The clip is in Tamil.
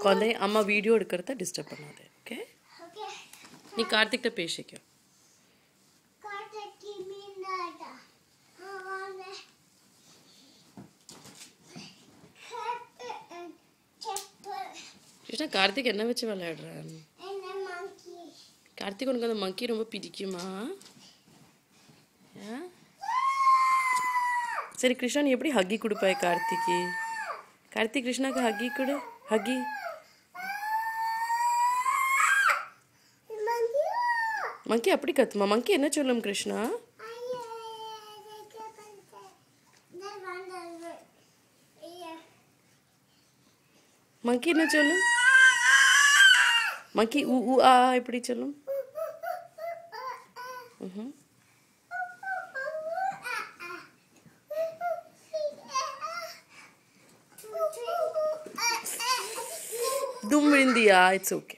குழந்தை அம்மா வீடியோ எடுக்கிறத டிஸ்டர்ப் பண்ணாது. ஓகே, நீ கார்த்திக்கிட்ட பேசிக்கோ. கிருஷ்ணா, கார்த்திக் என்ன வச்சு விளையாடுறான்? கார்த்திக், உனக்கு அந்த மங்கி ரொம்ப பிடிக்குமா? சரி கிருஷ்ணா, நீ எப்படி ஹக்கி கொடுப்பாய் கார்த்திக்கு? கார்த்திக் கிருஷ்ணாக்கு ஹக்கி கொடு. ஹக்கி. மங்கி அப்படி கத்துமா? மங்கி என்ன சொல்லும் கிருஷ்ணா? மங்கி என்ன சொல்லும்? மங்கி ஊ ஊ ஆ எப்படி சொல்லும்? தும் விழுந்தியா? It's okay.